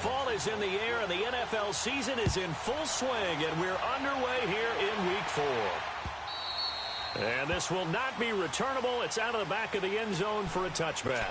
fall is in the air, and the NFL season is in full swing, and we're underway here in Week 4. And this will not be returnable. It's out of the back of the end zone for a touchback.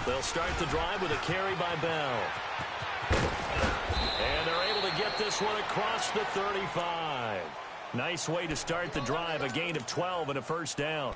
They'll start the drive with a carry by Bell. And they're able to get this one across the 35. Nice way to start the drive, a gain of 12 and a first down.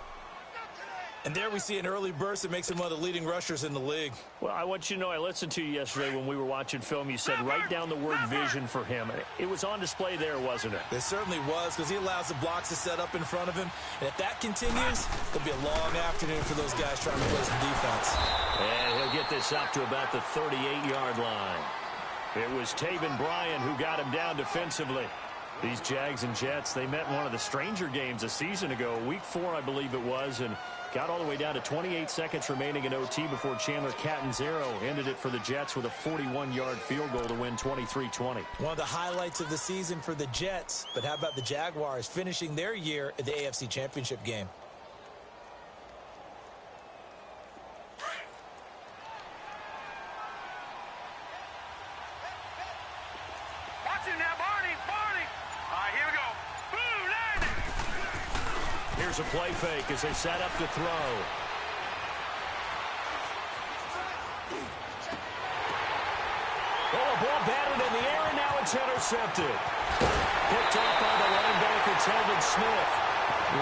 And there we see an early burst that makes him one of the leading rushers in the league. Well, I want you to know, I listened to you yesterday when we were watching film. You said write down the word vision for him. It was on display there, wasn't it? It certainly was, because he allows the blocks to set up in front of him. And if that continues, it'll be a long afternoon for those guys trying to play some defense. And he'll get this up to about the 38-yard line. It was Taven Bryan who got him down defensively. These Jags and Jets, they met in one of the stranger games a season ago, Week 4, I believe it was, and got all the way down to 28 seconds remaining in OT before Chandler Catanzaro ended it for the Jets with a 41-yard field goal to win 23-20. One of the highlights of the season for the Jets, but how about the Jaguars finishing their year at the AFC Championship game? Here's a play fake as they set up to throw. Oh, a ball batted in the air, and now it's intercepted. Picked off by the linebacker, Telvin Smith.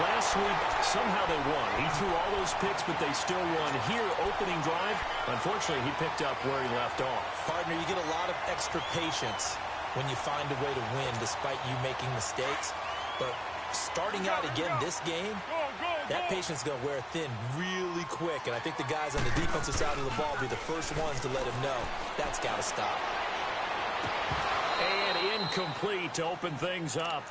Last week, somehow they won. He threw all those picks, but they still won. Here, opening drive, unfortunately, he picked up where he left off. Partner, you get a lot of extra patience when you find a way to win despite you making mistakes. But starting out again this game, that patience is going to wear thin really quick. And I think the guys on the defensive side of the ball will be the first ones to let him know that's got to stop. And incomplete to open things up.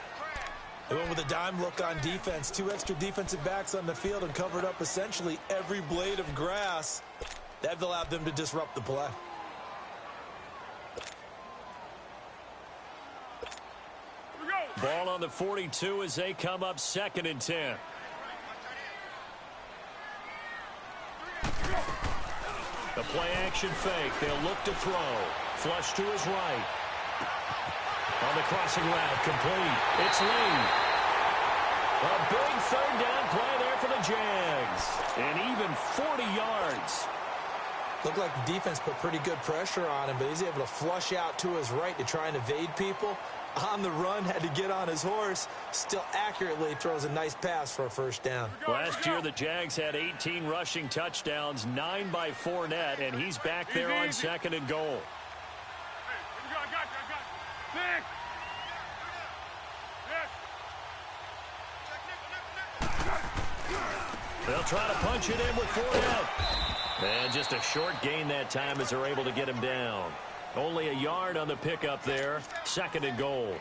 They went with a dime look on defense. 2 extra defensive backs on the field and covered up essentially every blade of grass. That allowed them to disrupt the play. Ball on the 42 as they come up 2nd and 10. The play-action fake. They'll look to throw. Flush to his right. On the crossing route, complete. It's Lee. A big 3rd down play there for the Jags. And even 40 yards. Looked like the defense put pretty good pressure on him, but he's able to flush out to his right to try and evade people. On the run, had to get on his horse. Still accurately throws a nice pass for a first down. Last year, the Jags had 18 rushing touchdowns, 9 by Fournette, and he's back there on 2nd and goal. They'll try to punch it in with Fournette. And just a short gain that time as they're able to get him down. Only a yard on the pickup there. 2nd and goal.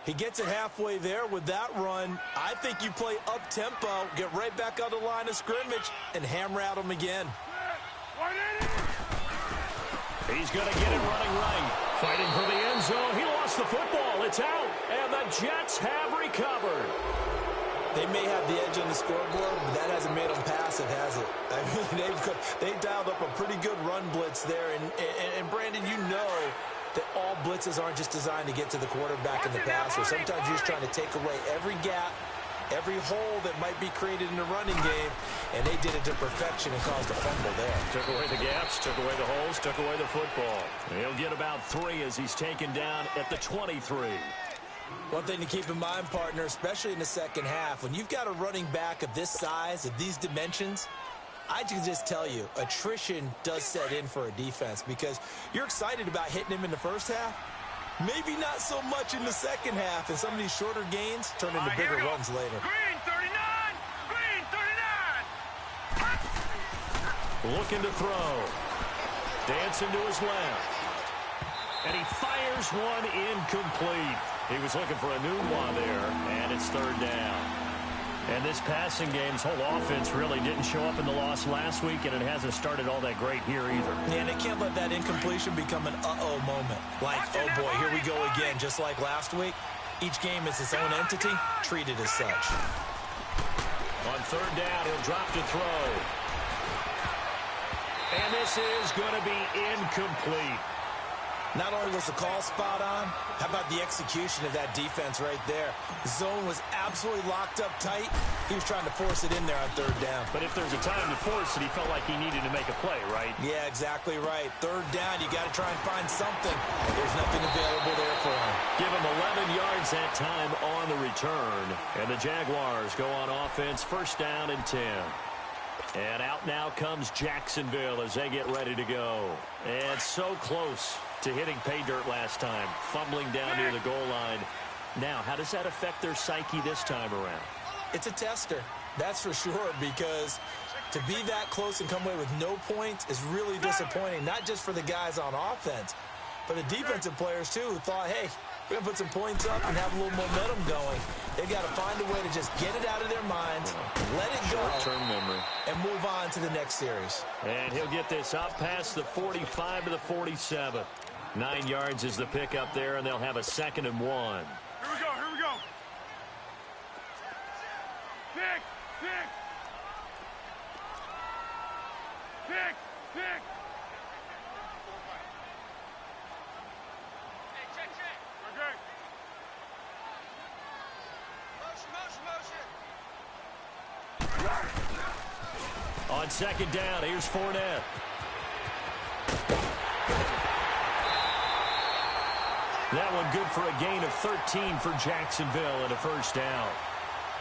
He gets it halfway there with that run. I think you play up-tempo, get right back on the line of scrimmage, and hammer at him again. He's going to get it running right. Fighting for the end zone. He lost the football. It's out. And the Jets have recovered. They may have the edge on the scoreboard, but that hasn't made them passive, has it? I mean, they've dialed up a pretty good run blitz there. And Brandon, you know that all blitzes aren't just designed to get to the quarterback in the passer. Sometimes you're just trying to take away every gap, every hole that might be created in the running game, and they did it to perfection and caused a fumble there. Took away the gaps, took away the holes, took away the football. He'll get about 3 as he's taken down at the 23. One thing to keep in mind, partner, especially in the second half, when you've got a running back of this size, of these dimensions, I can just tell you, attrition does set in for a defense because you're excited about hitting him in the first half. Maybe not so much in the second half, and some of these shorter gains turn into bigger runs later. Green 39! Green 39! Looking to throw. Dancing to his left. And he fires one incomplete. He was looking for a new one there, and it's third down. And this passing game's whole offense really didn't show up in the loss last week, and it hasn't started all that great here either. Yeah, and they can't let that incompletion become an uh-oh moment. Like, oh boy, here we go again, just like last week. Each game is its own entity, treated as such. On third down, he'll drop to throw. And this is going to be incomplete. Not only was the call spot on, how about the execution of that defense right there? The zone was absolutely locked up tight. He was trying to force it in there on third down. But if there's a time to force it, he felt like he needed to make a play, right? Yeah, exactly right. Third down, you got to try and find something. There's nothing available there for him. Give him 11 yards that time on the return. And the Jaguars go on offense, first down and 10. And out now comes Jacksonville as they get ready to go. And so close to hitting pay dirt last time, fumbling down near the goal line. Now, how does that affect their psyche this time around? It's a tester, that's for sure, because to be that close and come away with no points is really disappointing, not just for the guys on offense, but the defensive players, too, who thought, hey, we're going to put some points up and have a little momentum going. They've got to find a way to just get it out of their minds, let it go, short-term memory, and move on to the next series. And he'll get this up past the 45 to the 47. 9 yards is the pickup there, and they'll have a 2nd and 1. Here we go, here we go. Stick, stick. Stick, stick. Hey, check, check. Okay. Motion, motion, motion. On 2nd down, here's Fournette. That one good for a gain of 13 for Jacksonville and a first down.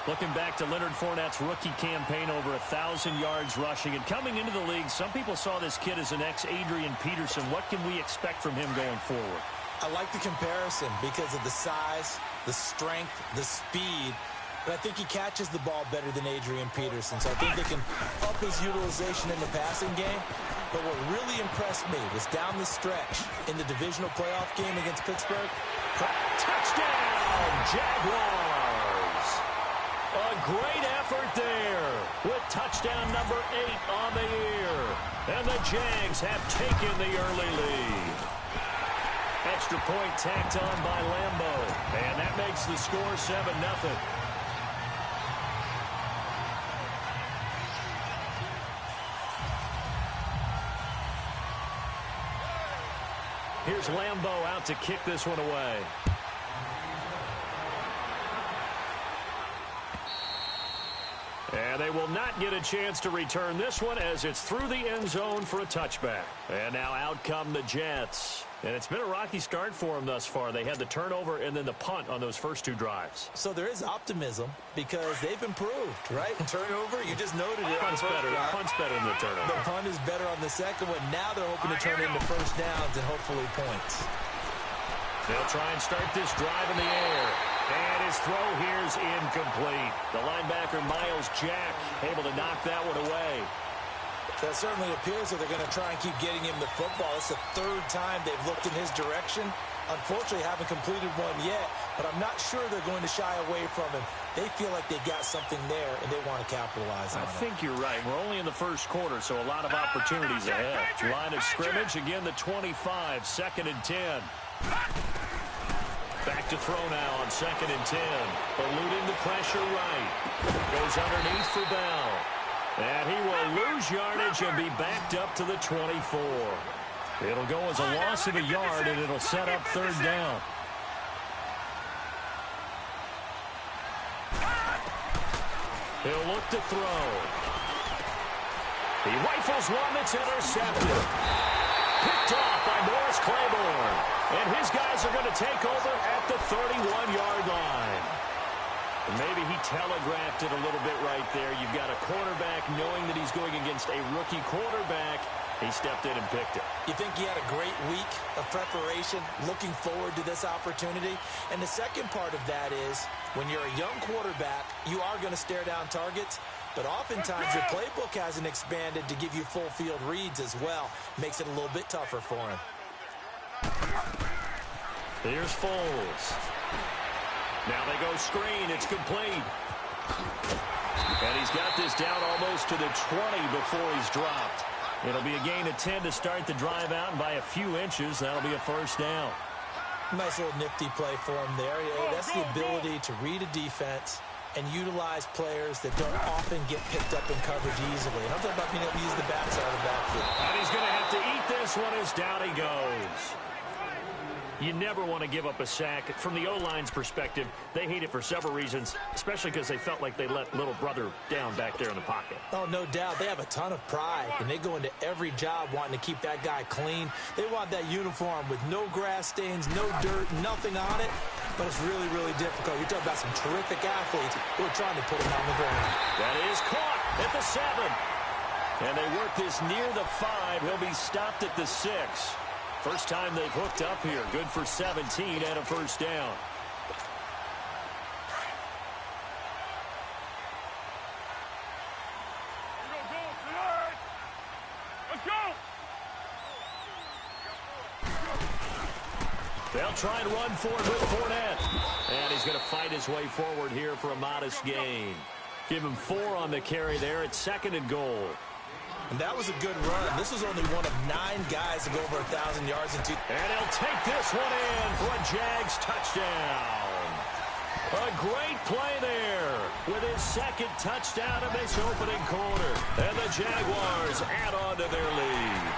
Looking back to Leonard Fournette's rookie campaign, over 1,000 yards rushing. And coming into the league, some people saw this kid as an ex-Adrian Peterson. What can we expect from him going forward? I like the comparison because of the size, the strength, the speed. But I think he catches the ball better than Adrian Peterson. So I think they can up his utilization in the passing game. But what really impressed me was down the stretch in the divisional playoff game against Pittsburgh. Touchdown, Jaguars! A great effort there with touchdown number 8 on the year. And the Jags have taken the early lead. Extra point tacked on by Lambo. And that makes the score 7-0. Here's Lambo out to kick this one away. And they will not get a chance to return this one as it's through the end zone for a touchback. And now out come the Jets. And it's been a rocky start for them thus far. They had the turnover and then the punt on those first 2 drives. So there is optimism because they've improved, right? Turnover, you just noted it. Punt's better than the turnover. The punt is better on the second one. Now they're hoping to turn into first downs and hopefully points. They'll try and start this drive in the air. And his throw here is incomplete. The linebacker, Miles Jack, able to knock that one away. So it certainly appears that they're going to try and keep getting him the football. It's the 3rd time they've looked in his direction. Unfortunately, haven't completed one yet, but I'm not sure they're going to shy away from him. They feel like they've got something there, and they want to capitalize on it. I think you're right. We're only in the first quarter, so a lot of opportunities ahead. Line of scrimmage, again, the 25, 2nd and 10. Back to throw now on 2nd and 10. Eluding the pressure right. Goes underneath for Bell. And he will lose yardage and be backed up to the 24. It'll go as a loss of a yard, and it'll set up 3rd down. He'll look to throw. He rifles one that's intercepted. Picked off by Morris Claiborne. And his guys are going to take over at the 31-yard line. Maybe he telegraphed it a little bit right there. You've got a quarterback knowing that he's going against a rookie quarterback. He stepped in and picked it. You think he had a great week of preparation, looking forward to this opportunity? And the second part of that is, when you're a young quarterback, you are going to stare down targets, but oftentimes your playbook hasn't expanded to give you full field reads as well. Makes it a little bit tougher for him. Here's Foles. Now they go screen. It's complete. And he's got this down almost to the 20 before he's dropped. It'll be a gain of 10 to start the drive out, and by a few inches, that'll be a first down. Nice little nifty play for him there. That's the ability to read a defense and utilize players that don't often get picked up in coverage easily. And I'm talking about being able to use the backside of the backfield. And he's going to have to eat this one as down he goes. You never want to give up a sack. From the O-line's perspective, they hate it for several reasons, especially because they felt like they let little brother down back there in the pocket. Oh, no doubt. They have a ton of pride, and they go into every job wanting to keep that guy clean. They want that uniform with no grass stains, no dirt, nothing on it. But it's really, really difficult. You're talking about some terrific athletes who are trying to put him on the ground. That is caught at the 7. And they work this near the 5. He'll be stopped at the 6. First time they've hooked up here. Good for 17 and a first down. Let's go! They'll try and run for it with Fournette. And he's going to fight his way forward here for a modest gain. Give him 4 on the carry there at 2nd and goal. And that was a good run. This was only one of 9 guys to go over 1,000 yards in 2. And he'll take this one in for a Jags touchdown. A great play there with his 2nd touchdown of this opening quarter. And the Jaguars add on to their lead.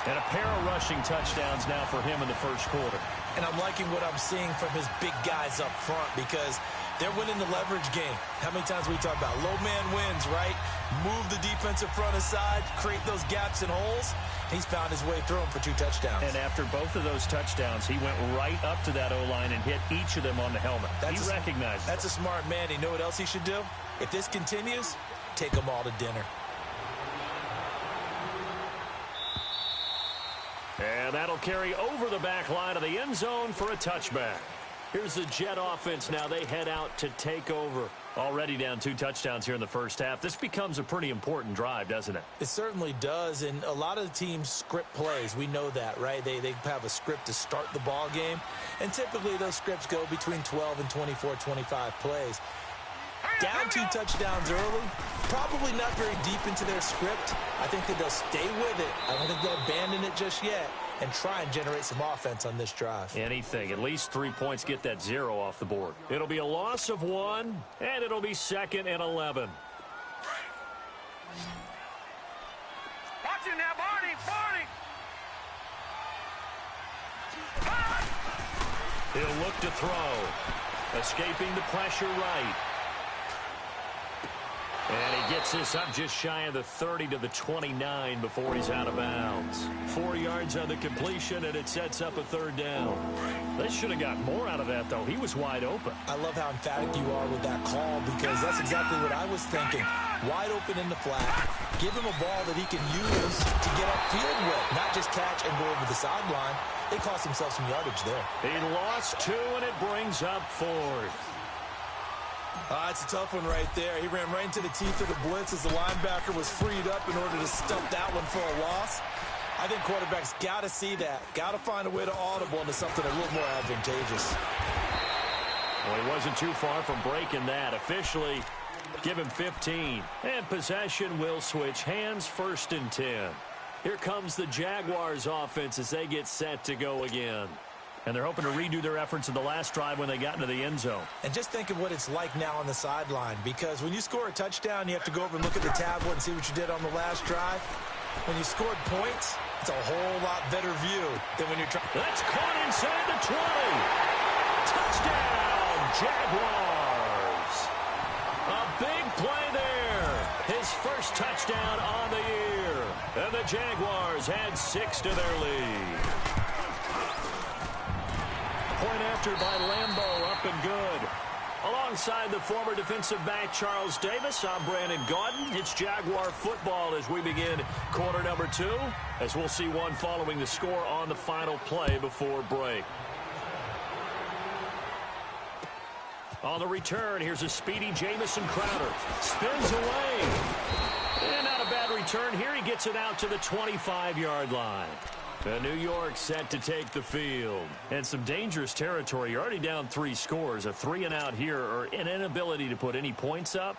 And a pair of rushing touchdowns now for him in the first quarter. And I'm liking what I'm seeing from his big guys up front because they're winning the leverage game. How many times we talk about low man wins, right? Move the defensive front aside, create those gaps and holes. He's found his way through them for 2 touchdowns. And after both of those touchdowns, he went right up to that O-line and hit each of them on the helmet. He recognized it. That's a smart man. You know what else he should do? If this continues, take them all to dinner. And that'll carry over the back line of the end zone for a touchback. Here's the Jet offense now. They head out to take over. Already down 2 touchdowns here in the first half. This becomes a pretty important drive, doesn't it? It certainly does, and a lot of the teams script plays. We know that, right? They have a script to start the ball game, and typically those scripts go between 12 and 24, 25 plays. Down 2 touchdowns early, probably not very deep into their script. I think that they'll stay with it. I don't think they'll abandon it just yet and try and generate some offense on this drive. Anything. At least 3 points, get that 0 off the board. It'll be a loss of 1, and it'll be 2nd and 11. Watch it now, Barney! Barney! He'll look to throw. Escaping the pressure right. And he gets this up just shy of the 30 to the 29 before he's out of bounds. 4 yards on the completion, and it sets up a 3rd down. They should have got more out of that, though. He was wide open. I love how emphatic you are with that call because that's exactly what I was thinking. Wide open in the flat. Give him a ball that he can use to get upfield with, not just catch and go over the sideline. They cost themselves some yardage there. He lost 2, and it brings up 4th. It's a tough one right there. He ran right into the teeth of the blitz as the linebacker was freed up in order to stump that one for a loss. I think quarterbacks got to see that. Got to find a way to audible into something a little more advantageous. Well, he wasn't too far from breaking that. Officially, give him 15. And possession will switch hands, 1st and 10. Here comes the Jaguars offense as they get set to go again. And they're hoping to redo their efforts in the last drive when they got into the end zone. And just think of what it's like now on the sideline, because when you score a touchdown, you have to go over and look at the tablet and see what you did on the last drive. When you scored points, it's a whole lot better view than when you're trying. That's caught inside the 20. Touchdown, Jaguars. A big play there. His first touchdown on the year. And the Jaguars add 6 to their lead. Point after by Lambeau, up and good. Alongside the former defensive back Charles Davis, I'm Brandon Gaudin. It's Jaguar football as we begin quarter number 2, as we'll see one following the score on the final play before break. On the return, here's a speedy Jamison Crowder. Spins away. And not a bad return here. He gets it out to the 25-yard line. New York set to take the field. And some dangerous territory. You're already down 3 scores. A 3-and-out here or an inability to put any points up.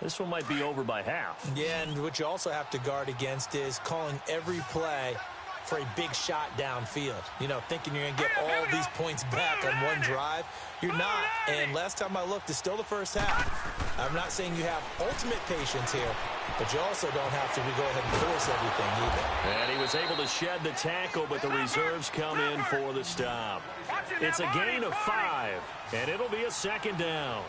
This one might be over by half. Yeah, and what you also have to guard against is calling every play for a big shot downfield. You know, thinking you're going to get all these points back on one drive. You're not. And last time I looked, it's still the first half. I'm not saying you have ultimate patience here, but you also don't have to go ahead and force everything either. And he was able to shed the tackle, but the reserves come in for the stop. It's a gain of 5, and it'll be a 2nd down.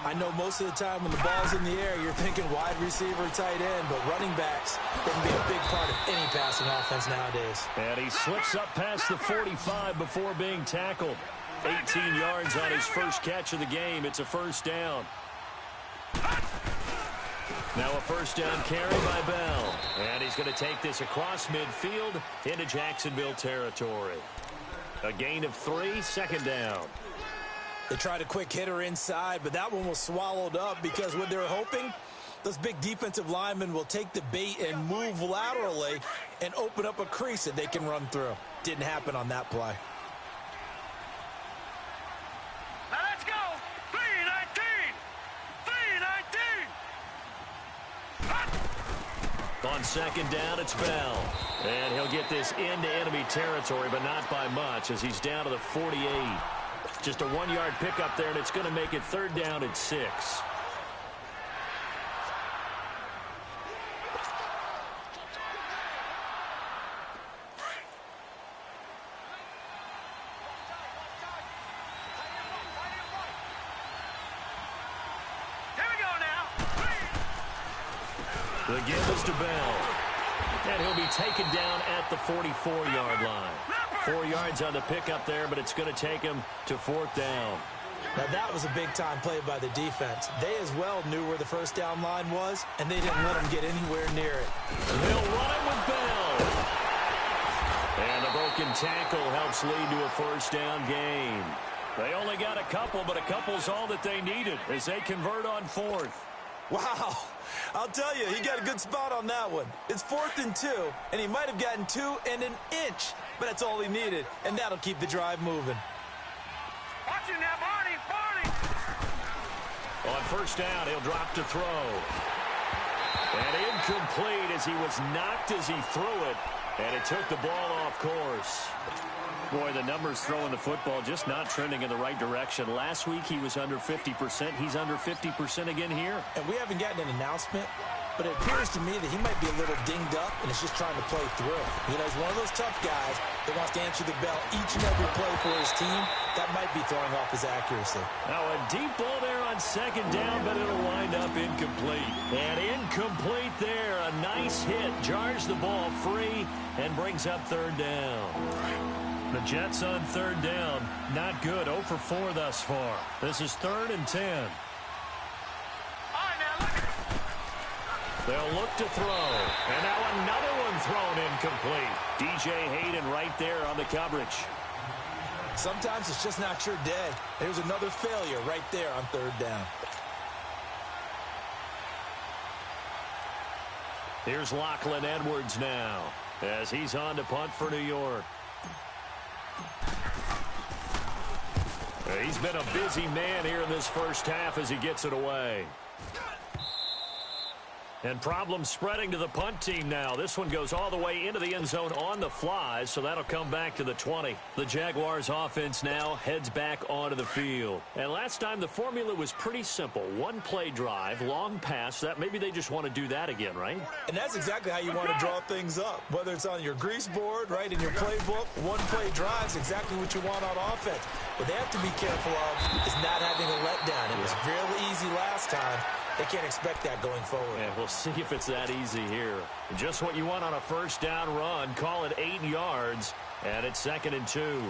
I know most of the time when the ball's in the air, you're thinking wide receiver, tight end, but running backs can be a big part of any passing offense nowadays. And he slips up past the 45 before being tackled. 18 yards on his first catch of the game. It's a 1st down. Now a 1st down carry by Bell. And he's going to take this across midfield into Jacksonville territory. A gain of 3, 2nd down. They tried a quick hitter inside, but that one was swallowed up because what they're hoping, those big defensive linemen will take the bait and move laterally and open up a crease that they can run through. Didn't happen on that play. Now let's go. 3-19. 3-19. On 2nd down, it's Bell. And he'll get this into enemy territory, but not by much as he's down to the 48. Just a 1-yard pickup there, and it's going to make it 3rd down at 6. Here we go now. The give is to Bell. And he'll be taken down at the 44-yard line. 4 yards on the pickup there, but it's going to take him to 4th down. Now that was a big-time play by the defense. They as well knew where the 1st down line was, and they didn't let him get anywhere near it. They'll run it with Bell. And the broken tackle helps lead to a 1st down gain. They only got a couple, but a couple's all that they needed as they convert on 4th. Wow. I'll tell you, he got a good spot on that one. It's 4th and 2, and he might have gotten 2 and an inch, but that's all he needed, and that'll keep the drive moving. Watch him now, Barney. On 1st down, he'll drop to throw. And incomplete as he was knocked as he threw it, and it took the ball off course. Boy, the numbers throwing the football just not trending in the right direction. Last week he was under 50%. He's under 50% again here. And we haven't gotten an announcement, but it appears to me that he might be a little dinged up and is just trying to play through. You know, he's one of those tough guys that wants to answer the bell each and every play for his team. That might be throwing off his accuracy. Now a deep ball there on 2nd down, but it'll wind up incomplete. And incomplete there. A nice hit. Jars the ball free and brings up 3rd down. The Jets on 3rd down. Not good. 0 for 4 thus far. This is 3rd and 10. They'll look to throw. And now another one thrown incomplete. DJ Hayden right there on the coverage. Sometimes it's just not your day. There's another failure right there on 3rd down. Here's Lachlan Edwards now as he's on to punt for New York. He's been a busy man here in this 1st half as he gets it away. And problems spreading to the punt team now. This one goes all the way into the end zone on the fly, so that'll come back to the 20. The Jaguars offense now heads back onto the field. And last time the formula was pretty simple. 1-play drive, long pass. That maybe they just want to do that again, right? And that's exactly how you want to draw things up. Whether it's on your grease board, right, in your playbook, 1-play drive is exactly what you want on offense. What they have to be careful of is not having a letdown. It was real easy last time. They can't expect that going forward. Yeah, we'll see if it's that easy here. Just what you want on a 1st down run. Call it 8 yards, and it's 2nd and 2.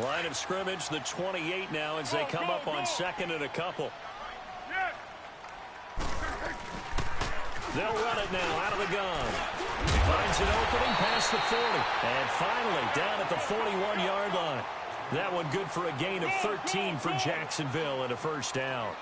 Line of scrimmage, the 28 now as they come up on 2nd and a couple. They'll run it now out of the gun. Finds an opening past the 40. And finally down at the 41-yard line. That one good for a gain of 13 for Jacksonville and a 1st down.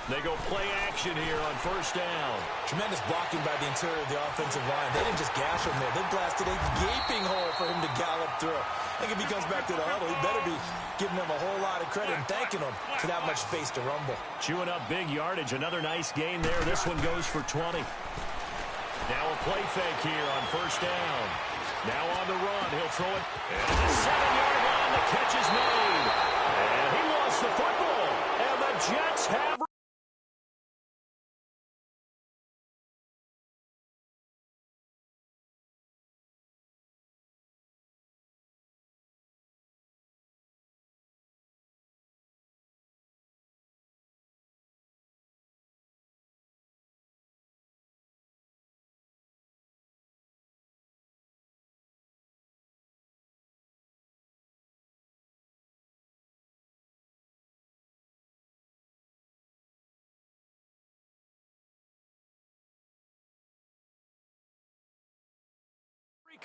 They go play action here on first down. Tremendous blocking by the interior of the offensive line. They didn't just gash him there. They blasted a gaping hole for him to gallop through. I think if he comes back to the huddle, he better be giving them a whole lot of credit and thanking them for that much space to rumble. Chewing up big yardage. Another nice gain there. This one goes for 20. Now a play fake here on first down. Now on the run. He'll throw it. And the 7-yard line. The catch is made. And he lost the football. And the Jets have...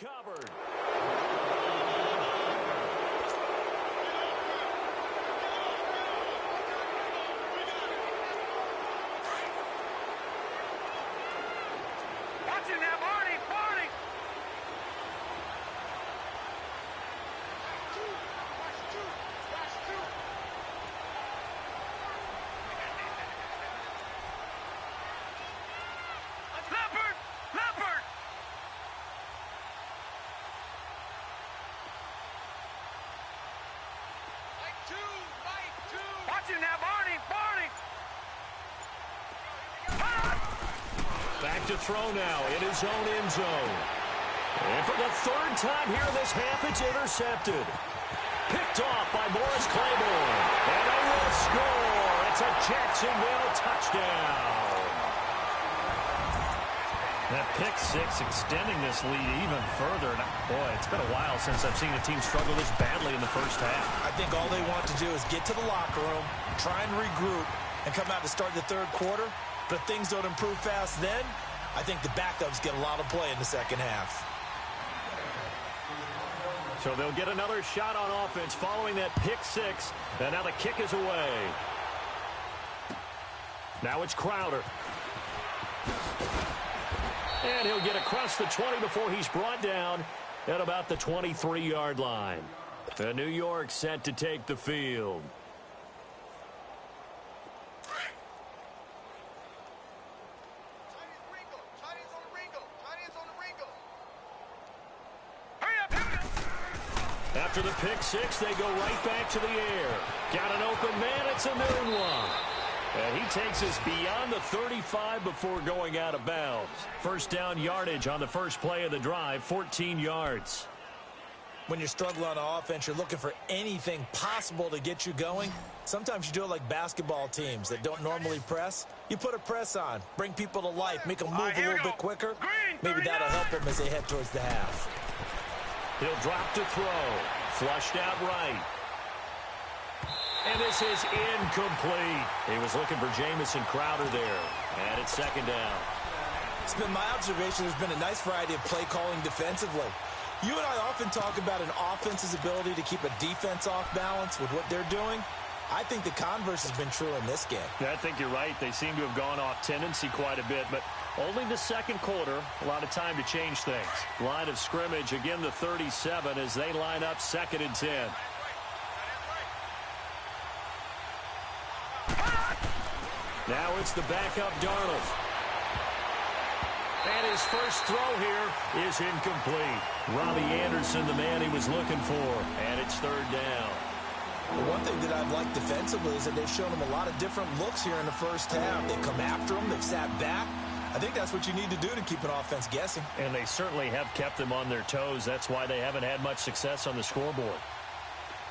recovered. Watch it now, Barney! Barney! Leopard! Leopard! Watch it now, Barney! Barney! Back to throw now in his own end zone. And for the third time here in this half, it's intercepted. Picked off by Morris Claiborne. And they will score. It's a Jacksonville touchdown. That pick six extending this lead even further. Boy, it's been a while since I've seen a team struggle this badly in the first half. I think all they want to do is get to the locker room, try and regroup, and come out to start the third quarter. But if things don't improve fast then, I think the backups get a lot of play in the second half. So they'll get another shot on offense following that pick six. And now the kick is away. Now it's Crowder. And he'll get across the 20 before he's brought down at about the 23-yard line. And New York set to take the field. After the pick six, they go right back to the air. Got an open man. It's a noon one. And he takes us beyond the 35 before going out of bounds. First down yardage on the first play of the drive, 14 yards. When you're struggling on offense, you're looking for anything possible to get you going. Sometimes you do it like basketball teams that don't normally press. You put a press on, bring people to life, make them move a little bit quicker. Maybe that'll help them as they head towards the half. He'll drop to throw. Flushed out right. And this is incomplete. He was looking for Jamison Crowder there. And it's second down. It's been my observation there's been a nice variety of play calling defensively. You and I often talk about an offense's ability to keep a defense off balance with what they're doing. I think the converse has been true in this game. Yeah, I think you're right. They seem to have gone off tendency quite a bit, but only the second quarter. A lot of time to change things. Line of scrimmage, again the 37 as they line up second and 10. Now it's the backup Darnold. And his first throw here is incomplete. Robbie Anderson, the man he was looking for. And it's third down. The one thing that I've liked defensively is that they've shown him a lot of different looks here in the first half. They've come after him. They've sat back. I think that's what you need to do to keep an offense guessing. And they certainly have kept them on their toes. That's why they haven't had much success on the scoreboard.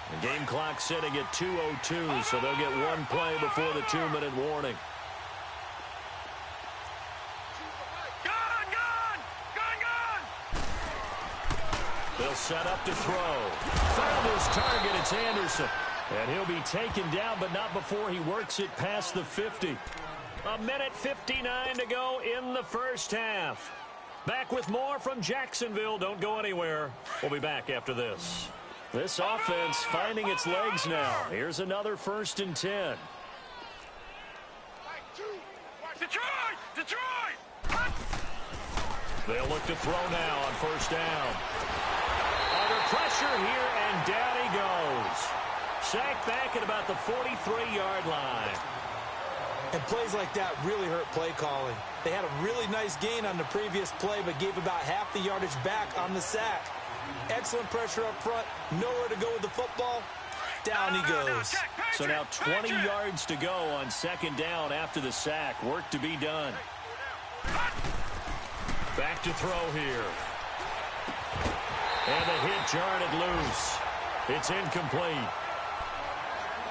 The game clock sitting at 2:02, so they'll get one play before the 2-minute warning. They'll set up to throw. Found his target. It's Anderson. And he'll be taken down, but not before he works it past the 50. A minute 59 to go in the first half. Back with more from Jacksonville. Don't go anywhere. We'll be back after this. This offense finding its legs now. Here's another 1st and 10. Detroit! Detroit! They'll look to throw now on first down. Under pressure here, and down he goes. Sacked back at about the 43-yard line. And plays like that really hurt play calling. They had a really nice gain on the previous play, but gave about half the yardage back on the sack. Excellent pressure up front. Nowhere to go with the football. Down he goes. So now 20 yards to go on second down after the sack. Work to be done. Back to throw here. And the hit jarred it loose. It's incomplete.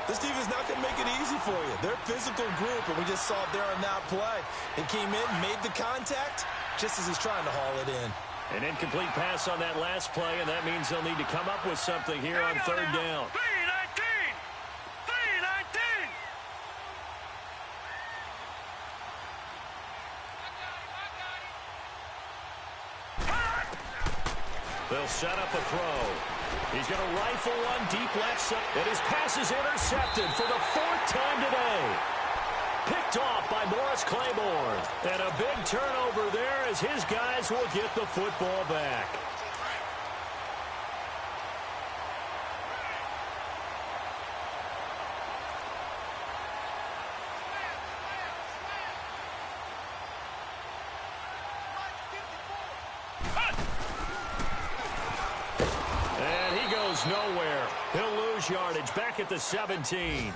This team is not going to make it easy for you. They're a physical group, and we just saw it there on that play. They came in, made the contact, just as he's trying to haul it in. An incomplete pass on that last play, and that means they'll need to come up with something here on third down. 319! 319! They'll set up a throw. He's going to rifle one deep left side. And his pass is intercepted for the fourth time today. Picked off by Morris Claiborne. And a big turnover there as his guys will get the football back. Nowhere. He'll lose yardage back at the 17.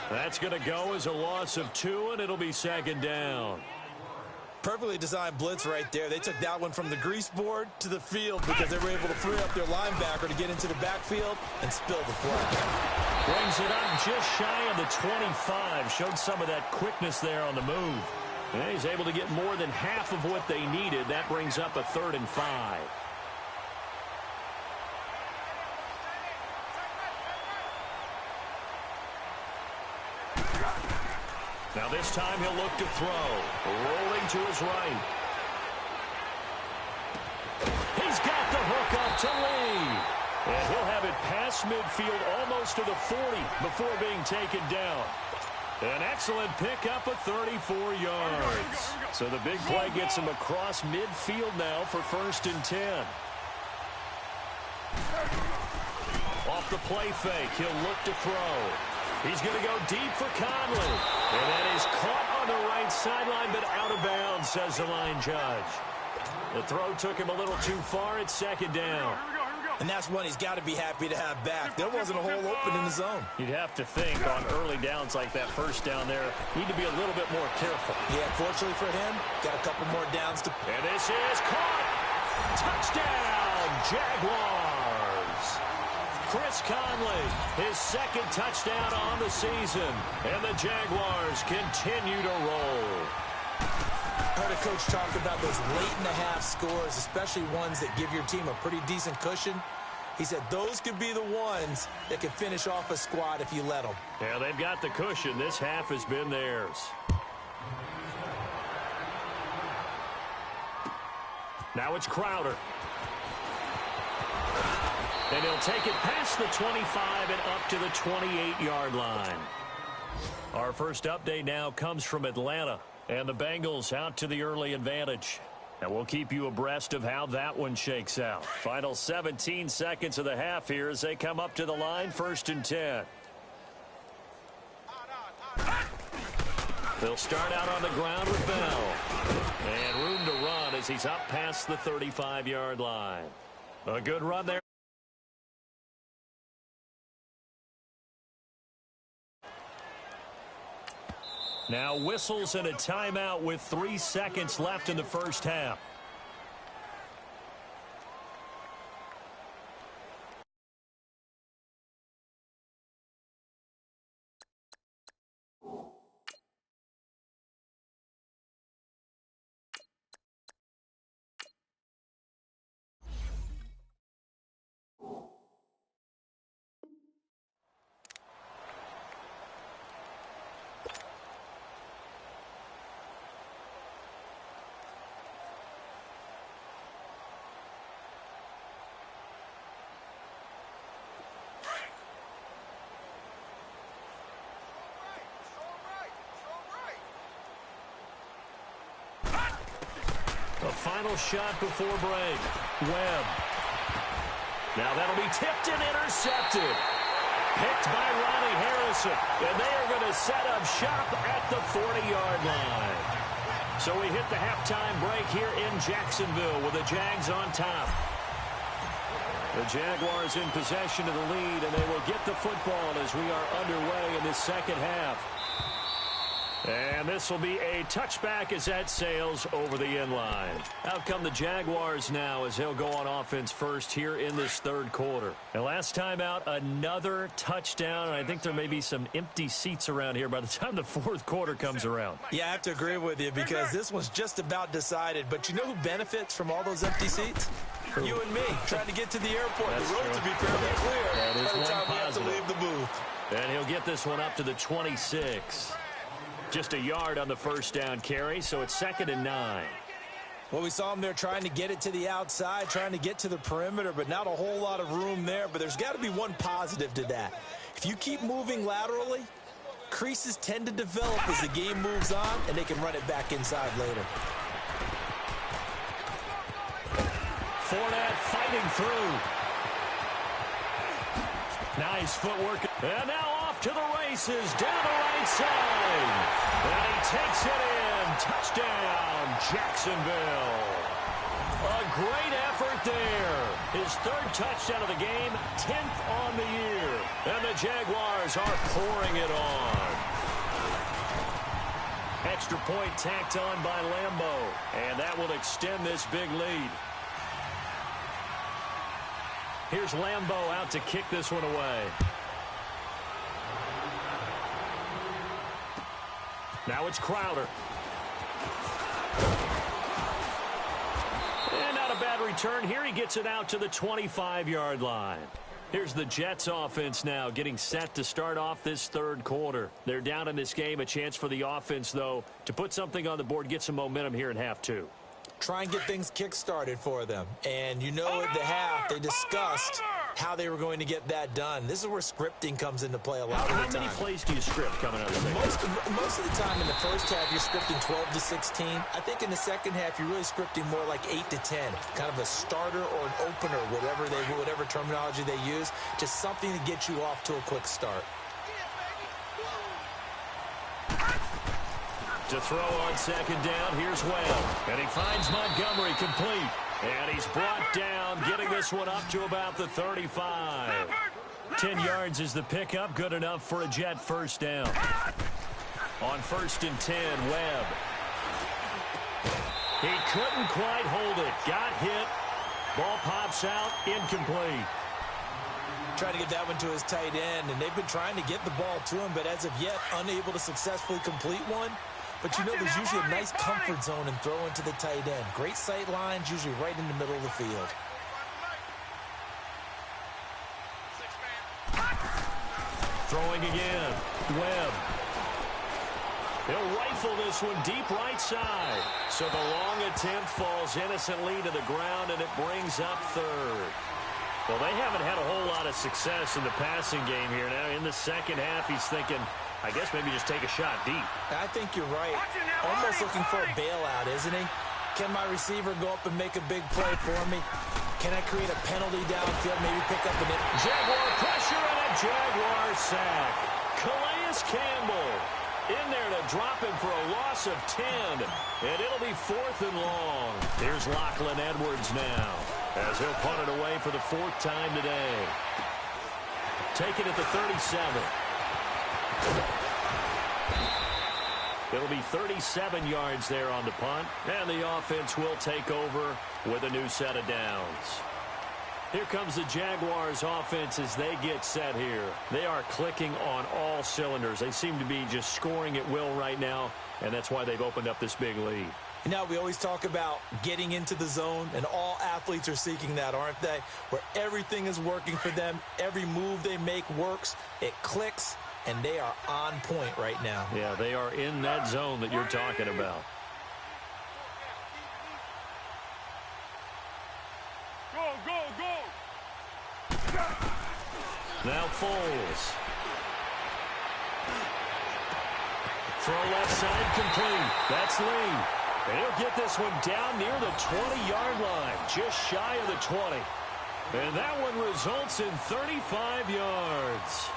That's going to go as a loss of 2, and it'll be second down. Perfectly designed blitz right there. They took that one from the grease board to the field because they were able to free up their linebacker to get into the backfield and spill the flag. Brings it up just shy of the 25. Showed some of that quickness there on the move. And he's able to get more than half of what they needed. That brings up a 3rd and 5. Now this time he'll look to throw. Rolling to his right. He's got the hook up to Lee. And he'll have it past midfield almost to the 40 before being taken down. An excellent pickup of 34 yards. So the big play gets him across midfield now for 1st and 10. Off the play fake, he'll look to throw. He's going to go deep for Conley. And that is caught on the right sideline, but out of bounds, says the line judge. The throw took him a little too far at 2nd down. And that's one he's got to be happy to have back. There wasn't a hole open in the zone. You'd have to think on early downs like that first down there, need to be a little bit more careful. Yeah, fortunately for him, got a couple more downs to... And this is caught. Touchdown, Jaguars. Chris Conley, his 2nd touchdown on the season. And the Jaguars continue to roll. I heard a coach talk about those late-in-the-half scores, especially ones that give your team a pretty decent cushion. He said those could be the ones that can finish off a squad if you let them. Yeah, they've got the cushion. This half has been theirs. Now it's Crowder. And he'll take it past the 25 and up to the 28-yard line. Our first update now comes from Atlanta. And the Bengals out to the early advantage. And we'll keep you abreast of how that one shakes out. Final 17 seconds of the half here as they come up to the line, 1st and 10. They'll start out on the ground with Bell. And room to run as he's up past the 35-yard line. A good run there. Now whistles and a timeout with 3 seconds left in the first half. final shot before break. Webb. Now that'll be tipped and intercepted. Picked by Ronnie Harrison. And they are going to set up shop at the 40-yard line. So we hit the halftime break here in Jacksonville with the Jags on top. The Jaguars in possession of the lead, and they will get the football as we are underway in this second half. And this will be a touchback as that sails over the end line. Out come the Jaguars now as they'll go on offense first here in this third quarter. And last time out, another touchdown. And I think there may be some empty seats around here by the time the fourth quarter comes around. Yeah, I have to agree with you because this one's just about decided. But you know who benefits from all those empty seats? You and me, trying to get to the airport. That's the roads true. will be fairly clear That is by the time one we have to positive. leave the booth. And he'll get this one up to the 26. Just a yard on the first down carry, so it's 2nd and 9. Well, we saw him there trying to get it to the outside, trying to get to the perimeter, but not a whole lot of room there. But there's got to be one positive to that. If you keep moving laterally, creases tend to develop as the game moves on, and they can run it back inside later. Fournette fighting through. Nice footwork. And now off to the races down the right side. And he takes it in. Touchdown, Jacksonville. A great effort there. His third touchdown of the game, 10th on the year. And the Jaguars are pouring it on. Extra point tacked on by Lambeau. And that will extend this big lead. Here's Lambeau out to kick this one away. Now it's Crowder. And not a bad return. Here he gets it out to the 25-yard line. Here's the Jets offense now getting set to start off this third quarter. They're down in this game. A chance for the offense, though, to put something on the board, get some momentum here in half two. Try and get things kick-started for them. And you know at the half, they discussed how they were going to get that done. This is where scripting comes into play a lot of the time. How many plays do you script coming out of the game? Most of the time in the first half, you're scripting 12 to 16. I think in the second half, you're really scripting more like 8 to 10. Kind of a starter or an opener, whatever terminology they use. Just something to get you off to a quick start. To throw on second down, here's Webb. And he finds Montgomery complete. And he's brought down, getting this one up to about the 35. 10 yards is the pickup, good enough for a Jet first down. On 1st and 10, Webb. He couldn't quite hold it. Got hit. Ball pops out, incomplete. Trying to get that one to his tight end, and they've been trying to get the ball to him, but as of yet, unable to successfully complete one. But you know there's usually a nice comfort zone in throwing to the tight end. Great sight lines, usually right in the middle of the field. Throwing again. Webb. He'll rifle this one deep right side. So the long attempt falls innocently to the ground, and it brings up third. Well, they haven't had a whole lot of success in the passing game here. Now in the second half, he's thinking, I guess maybe just take a shot deep. I think you're right. Almost looking for a bailout, isn't he? Can my receiver go up and make a big play for me? Can I create a penalty downfield, maybe pick up an... Jaguar pressure and a Jaguar sack. Calais Campbell in there to drop him for a loss of 10. And it'll be 4th and long. Here's Lachlan Edwards now, as he'll punt it away for the 4th time today. Take it at the 37. It'll be 37 yards there on the punt, and the offense will take over with a new set of downs. Here comes the Jaguars offense as they get set here. They are clicking on all cylinders. They seem to be just scoring at will right now, and that's why they've opened up this big lead. You know, we always talk about getting into the zone, and all athletes are seeking that, aren't they? Where everything is working for them, every move they make works, it clicks, and they are on point right now. Yeah, they are in that zone that you're talking about. Go, go, go. Now Foles. Throw left side complete. That's Lee. And he'll get this one down near the 20-yard line, just shy of the 20. And that one results in 35 yards.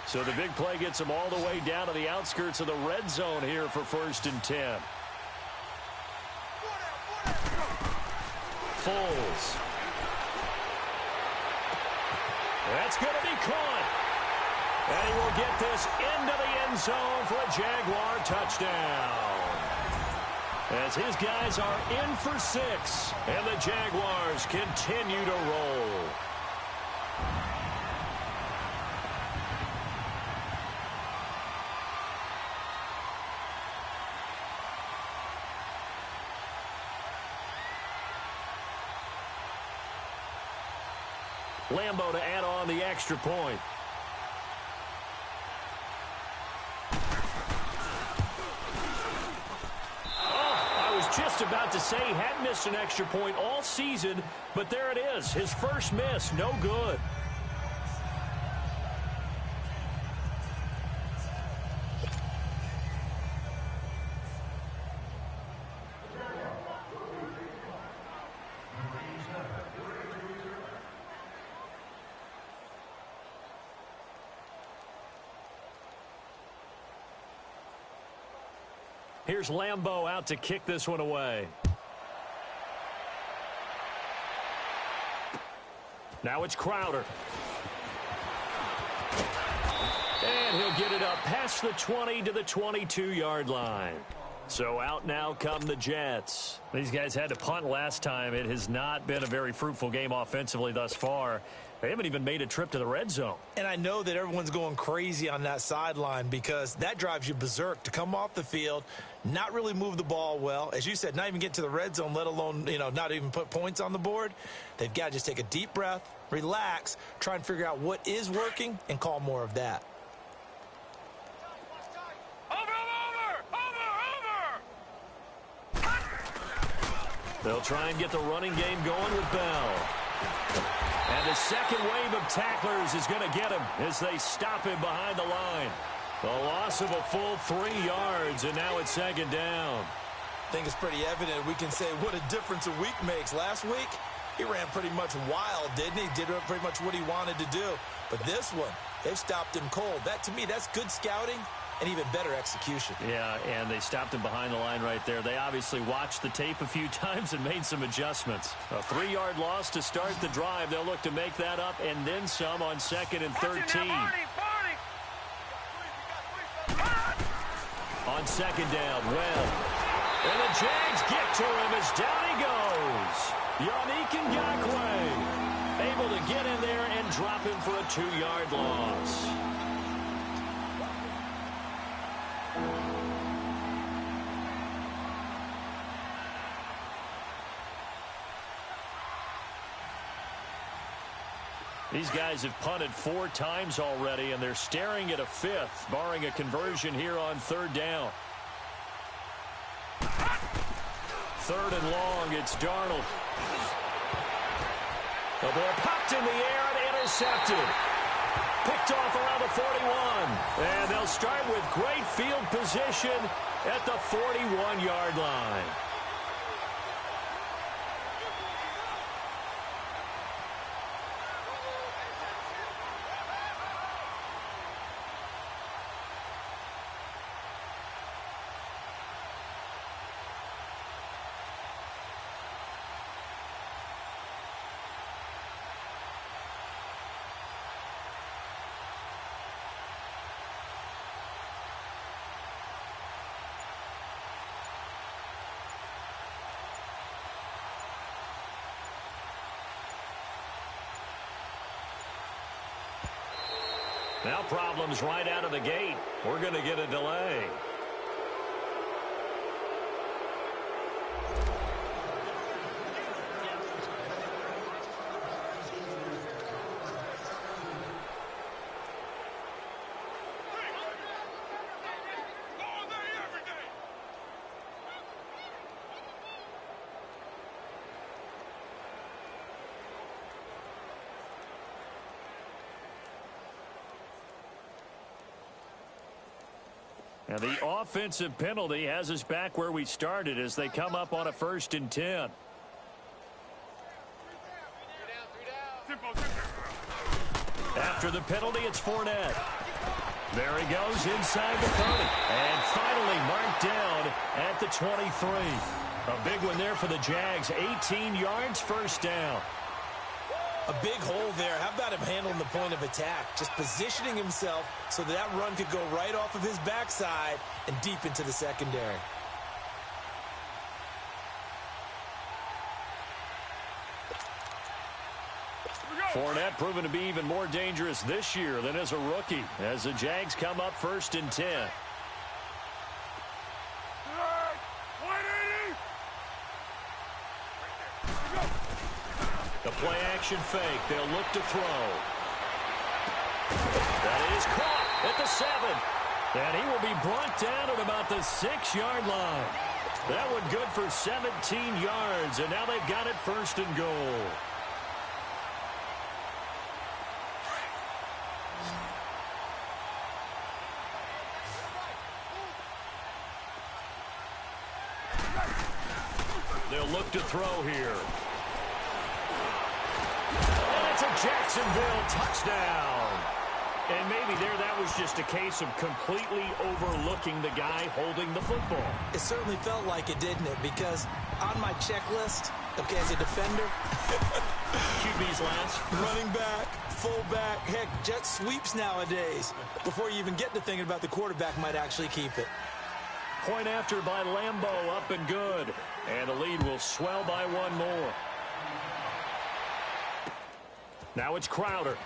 So the big play gets him all the way down to the outskirts of the red zone here for 1st and 10. Foles. That's going to be caught. And he will get this into the end zone for a Jaguar touchdown. As his guys are in for 6, and the Jaguars continue to roll. Lambo to add on the extra point. I was just about to say he hadn't missed an extra point all season, but there it is. His first miss, no good. Here's Lambo out to kick this one away. Now it's Crowder. And he'll get it up past the 20 to the 22-yard line. So out now come the Jets. These guys had to punt last time. It has not been a very fruitful game offensively thus far. They haven't even made a trip to the red zone. And I know that everyone's going crazy on that sideline because that drives you berserk to come off the field, not really move the ball well. As you said, not even get to the red zone, let alone, not even put points on the board. They've got to just take a deep breath, relax, try and figure out what is working, and call more of that. They'll try and get the running game going with Bell. And the second wave of tacklers is going to get him as they stop him behind the line. The loss of a full 3 yards, and now it's 2nd down. I think it's pretty evident. We can say what a difference a week makes. Last week, he ran pretty much wild, didn't he? Did pretty much what he wanted to do. But this one, they've stopped him cold. That, to me, that's good scouting and even better execution. Yeah, and they stopped him behind the line right there. They obviously watched the tape a few times and made some adjustments. A 3-yard loss to start the drive. They'll look to make that up and then some on 2nd and 13. On 2nd down, Webb. And the Jags get to him as down he goes. Yannick Ngakoue able to get in there and drop him for a 2-yard loss. These guys have punted 4 times already, and they're staring at a 5th, barring a conversion here on 3rd down. 3rd and long, it's Darnold. The ball popped in the air and intercepted. Picked off around the 41. And they'll start with great field position at the 41-yard line. Now problems right out of the gate. We're going to get a delay. And the offensive penalty has us back where we started as they come up on a 1st and 10. After the penalty, it's Fournette. There he goes inside the 30. And finally marked down at the 23. A big one there for the Jags. 18 yards, 1st down. A big hole there. How about him handling the point of attack? Just positioning himself so that run could go right off of his backside and deep into the secondary. Fournette proven to be even more dangerous this year than as a rookie as the Jags come up 1st and 10. The play action fake. They'll look to throw. That is caught at the 7. And he will be brought down at about the 6-yard line. That one good for 17 yards. And now they've got it 1st and goal. They'll look to throw here. And it's a Jacksonville touchdown. And maybe that was just a case of completely overlooking the guy holding the football. It certainly felt like it, didn't it? Because on my checklist, okay, as a defender, QB's last. Running back, fullback, heck, jet sweeps nowadays. Before you even get to thinking about the quarterback might actually keep it. Point after by Lambeau, up and good. And the lead will swell by one more. Now it's Crowder.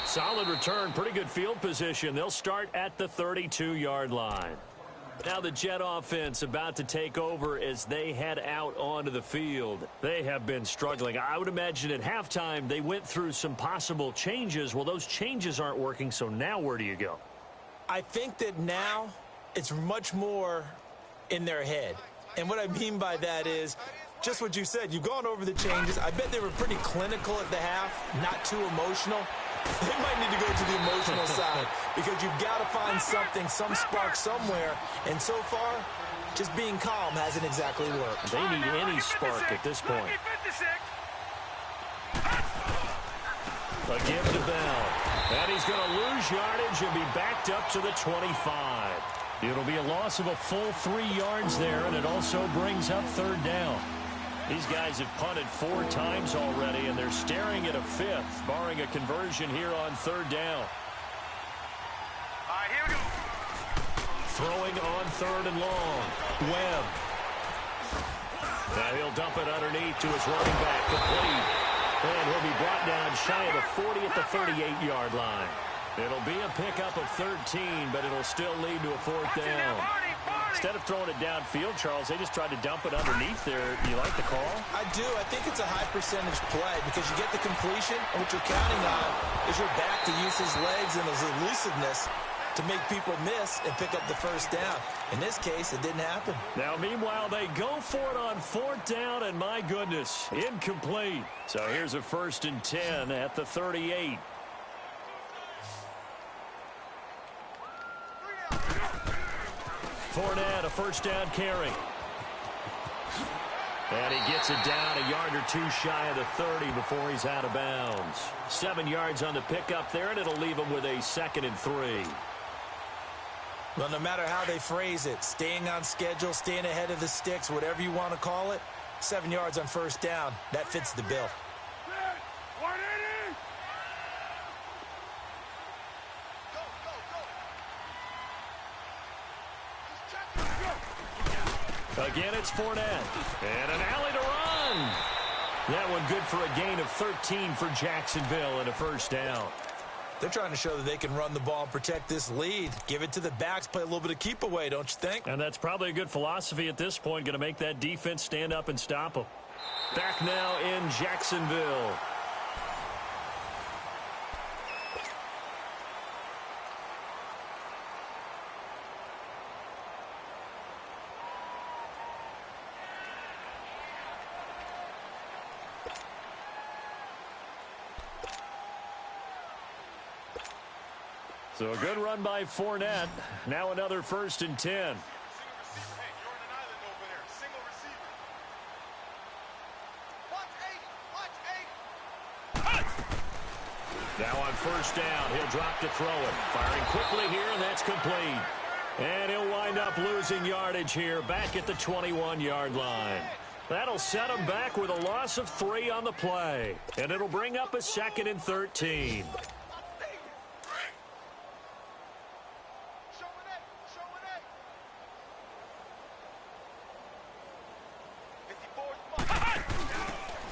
Solid return, pretty good field position. They'll start at the 32-yard line. Now the Jet offense about to take over as they head out onto the field. They have been struggling. I would imagine at halftime they went through some possible changes. Well, those changes aren't working, so now where do you go? I think that now it's much more in their head. And what I mean by that is just what you said. You've gone over the changes. I bet they were pretty clinical at the half, not too emotional. They might need to go to the emotional side because you've got to find something, some spark somewhere. And so far, just being calm hasn't exactly worked. They need any spark at this point. A give to Bell. And he's going to lose yardage and be backed up to the 25. It'll be a loss of a full 3 yards there, and it also brings up 3rd down. These guys have punted 4 times already, and they're staring at a 5th, barring a conversion here on 3rd down. All right, here we go. Throwing on 3rd and long. Webb. Now he'll dump it underneath to his running back, complete. And he'll be brought down shy of the 40 at the 38-yard line. It'll be a pickup of 13, but it'll still lead to a 4th down. Instead of throwing it downfield, Charles, they just tried to dump it underneath there. You like the call? I do. I think it's a high percentage play because you get the completion, and what you're counting on is your back to use his legs and his elusiveness to make people miss and pick up the 1st down. In this case, it didn't happen. Now, meanwhile, they go for it on 4th down, and my goodness, incomplete. So here's a 1st and 10 at the 38. Fournette, a 1st down carry. And he gets it down a yard or 2 shy of the 30 before he's out of bounds. 7 yards on the pickup there, and it'll leave him with a 2nd and 3. Well, no matter how they phrase it, staying on schedule, staying ahead of the sticks, whatever you want to call it, 7 yards on 1st down, that fits the bill. 180. Again, it's Fournette. And an alley to run. That one good for a gain of 13 for Jacksonville and a 1st down. They're trying to show that they can run the ball and protect this lead. Give it to the backs, play a little bit of keep away, don't you think? And that's probably a good philosophy at this point, going to make that defense stand up and stop them. Back now in Jacksonville. So a good run by Fournette. Now another 1st and 10. Hey, you're on an island over there. Single receiver. Watch 80. Now on 1st down, he'll drop to throw it. Firing quickly here, and that's complete. And he'll wind up losing yardage here back at the 21-yard line. That'll set him back with a loss of 3 on the play. And it'll bring up a 2nd and 13.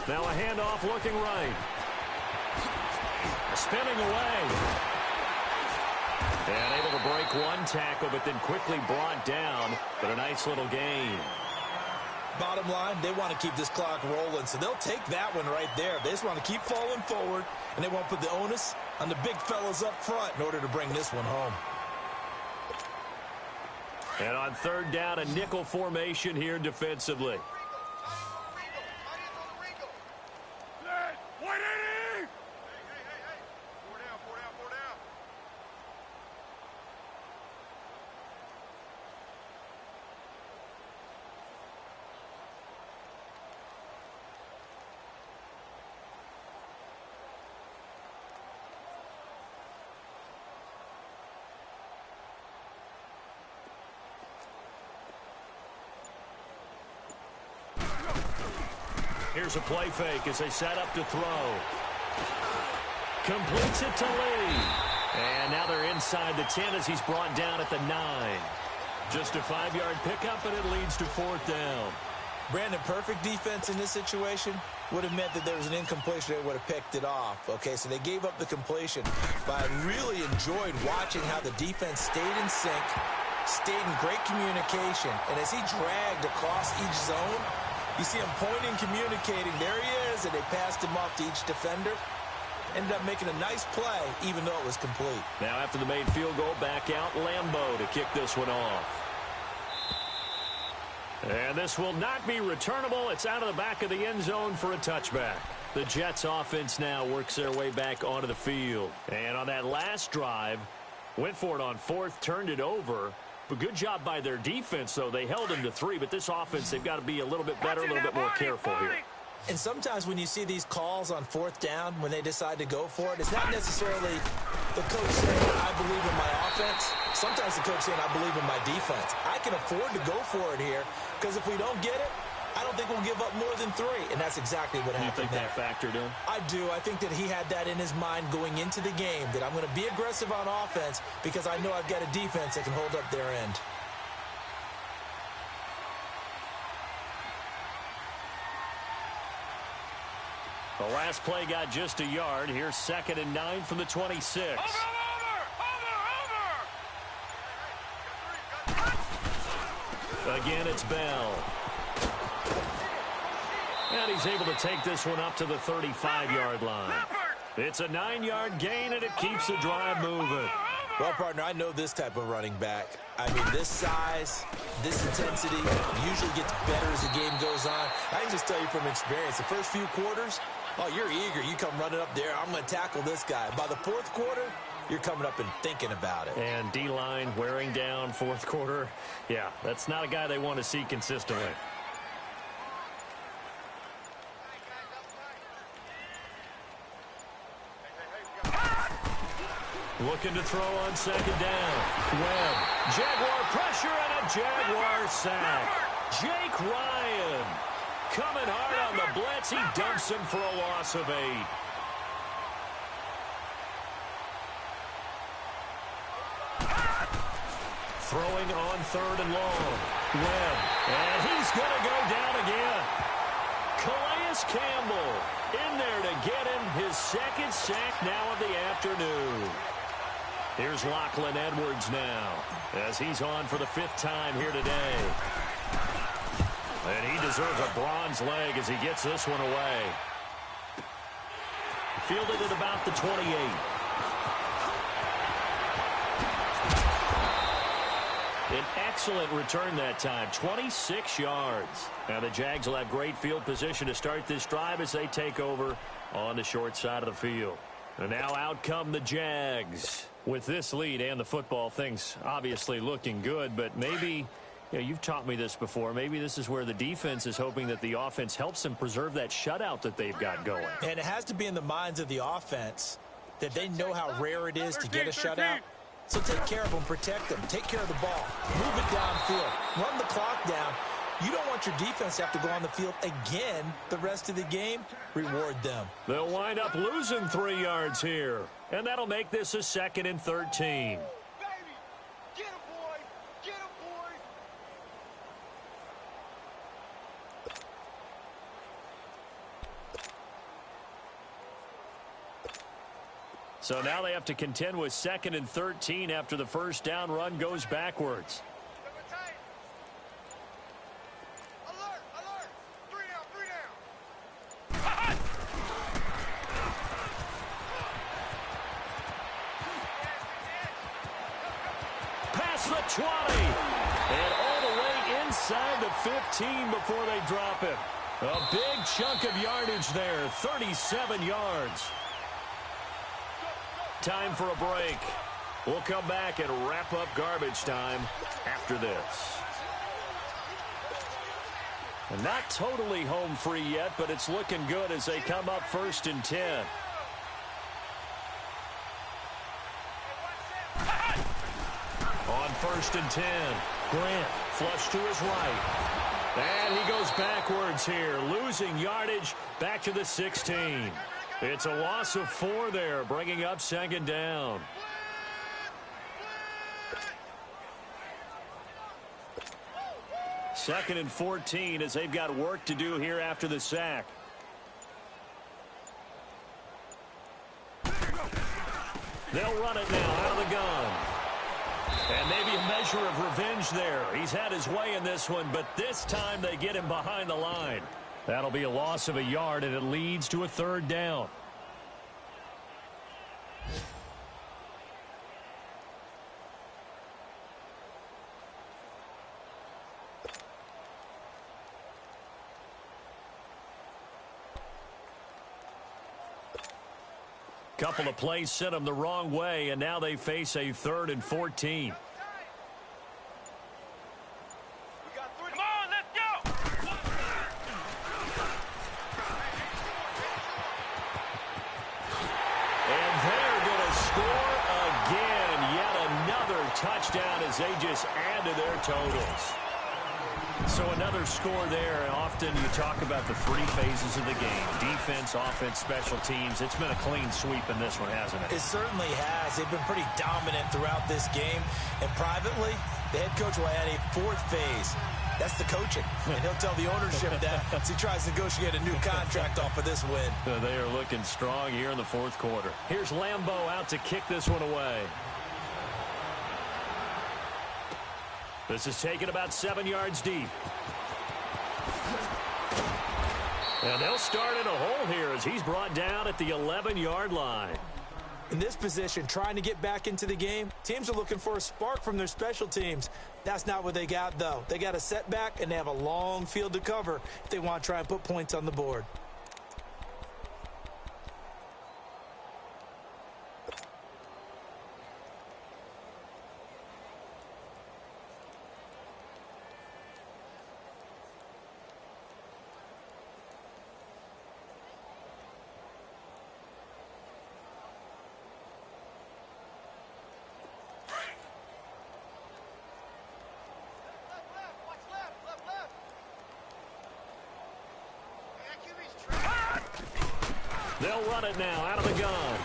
Now a handoff looking right. Spinning away. And able to break one tackle, but then quickly brought down. But a nice little gain. Bottom line, they want to keep this clock rolling, so they'll take that one right there. They just want to keep falling forward, and they won't put the onus on the big fellas up front in order to bring this one home. And on 3rd down, a nickel formation here defensively. Here's a play fake as they set up to throw. Completes it to Lee. And now they're inside the 10 as he's brought down at the 9. Just a 5-yard pickup, and it leads to 4th down. Brandon, perfect defense in this situation would have meant that there was an incompletion. They would have picked it off. Okay, so they gave up the completion. But I really enjoyed watching how the defense stayed in sync, stayed in great communication. And as he dragged across each zone, you see him pointing, communicating. There he is, and they passed him off to each defender. Ended up making a nice play, even though it was complete. Now after the made field goal, back out Lambeau to kick this one off. And this will not be returnable. It's out of the back of the end zone for a touchback. The Jets offense now works their way back onto the field. And on that last drive, went for it on 4th, turned it over. But good job by their defense, though. They held them to 3, but this offense, they've got to be a little bit better, a little bit more careful here. And sometimes when you see these calls on 4th down, when they decide to go for it, it's not necessarily the coach saying, I believe in my offense. Sometimes the coach saying, I believe in my defense. I can afford to go for it here, because if we don't get it, I don't think we'll give up more than 3. And that's exactly what happened there. You think that factored in? I do. I think that he had that in his mind going into the game, that I'm going to be aggressive on offense because I know I've got a defense that can hold up their end. The last play got just a yard. Here's 2nd and 9 from the 26. Over! Again, it's Bell. And he's able to take this one up to the 35-yard line. It's a 9-yard gain, and it keeps the drive moving. Well, partner, I know this type of running back. I mean, this size, this intensity usually gets better as the game goes on. I can just tell you from experience, the first few quarters, oh, you're eager. You come running up there, I'm going to tackle this guy. By the 4th quarter, you're coming up and thinking about it. And D-line wearing down 4th quarter. Yeah, that's not a guy they want to see consistently. Looking to throw on 2nd down. Webb. Jaguar pressure and a Jaguar sack. Jake Ryan coming hard on the blitz. He dumps him for a loss of 8. Throwing on 3rd and long. Webb. And he's going to go down again. Calais Campbell in there to get him his 2nd sack now of the afternoon. Here's Lachlan Edwards now as he's on for the 5th time here today. And he deserves a bronze leg as he gets this one away. Fielded at about the 28. An excellent return that time, 26 yards. Now the Jags will have great field position to start this drive as they take over on the short side of the field. And now out come the Jags. With this lead and the football, things obviously looking good, but maybe, you've taught me this before, maybe this is where the defense is hoping that the offense helps them preserve that shutout that they've got going. And it has to be in the minds of the offense that they know how rare it is to get a shutout. So take care of them, protect them, take care of the ball, move it downfield, run the clock down. You don't want your defense to have to go on the field again the rest of the game. Reward them. They'll wind up losing 3 yards here. And that'll make this a 2nd and 13. Get him, boy! Get him, boy! So now they have to contend with 2nd and 13 after the first down run goes backwards. Alert! Alert! 3 down! 3 down! Past the 20. And all the way inside the 15 before they drop him. A big chunk of yardage there, 37 yards. Time for a break. We'll come back and wrap up garbage time after this. And not totally home free yet, but it's looking good as they come up 1st and 10. On 1st and 10, Grant flush to his right. And he goes backwards here, losing yardage back to the 16. It's a loss of 4 there, bringing up 2nd down. Second and 14 as they've got work to do here after the sack. They'll run it now out of the gun. And maybe a measure of revenge there. He's had his way in this one, but this time they get him behind the line. That'll be a loss of a yard, and it leads to a 3rd down. Couple of plays sent them the wrong way, and now they face a 3rd and 14. Come on, let's go! And they're going to score again. Yet another touchdown as they just add to their totals. So another score there, and often you talk about the 3 phases of the game. Defense, offense, special teams. It's been a clean sweep in this one, hasn't it? It certainly has. They've been pretty dominant throughout this game. And privately, the head coach will add a 4th phase. That's the coaching. And he'll tell the ownership that as he tries to negotiate a new contract off of this win. They are looking strong here in the 4th quarter. Here's Lambeau out to kick this one away. This is taken about 7 yards deep. And they'll start in a hole here as he's brought down at the 11-yard line. In this position, trying to get back into the game, teams are looking for a spark from their special teams. That's not what they got, though. They got a setback, and they have a long field to cover if they want to try and put points on the board. They'll run it now out of the gun.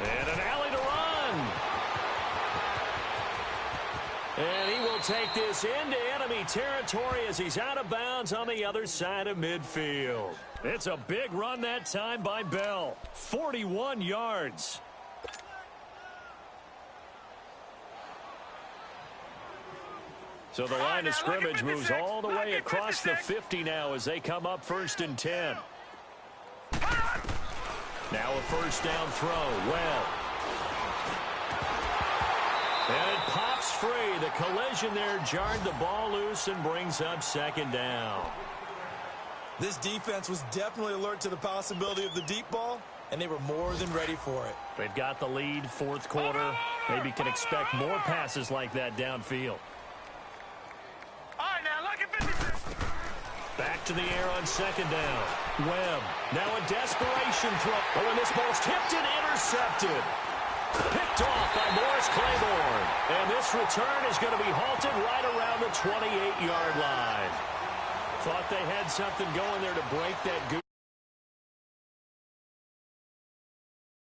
And an alley to run. And he will take this into enemy territory as he's out of bounds on the other side of midfield. It's a big run that time by Bell. 41 yards. So the line of scrimmage moves all the way across the 50 now as they come up 1st and 10. Now a 1st down throw. Well. And it pops free. The collision there jarred the ball loose and brings up 2nd down. This defense was definitely alert to the possibility of the deep ball, and they were more than ready for it. They've got the lead, fourth quarter. Maybe can expect more passes like that downfield. All right, now look at 56. Back to the air on second down. Webb, now a desperation throw. Oh, and this ball's tipped and intercepted. Picked off by Morris Claiborne. And this return is going to be halted right around the 28-yard line. Thought they had something going there to break that.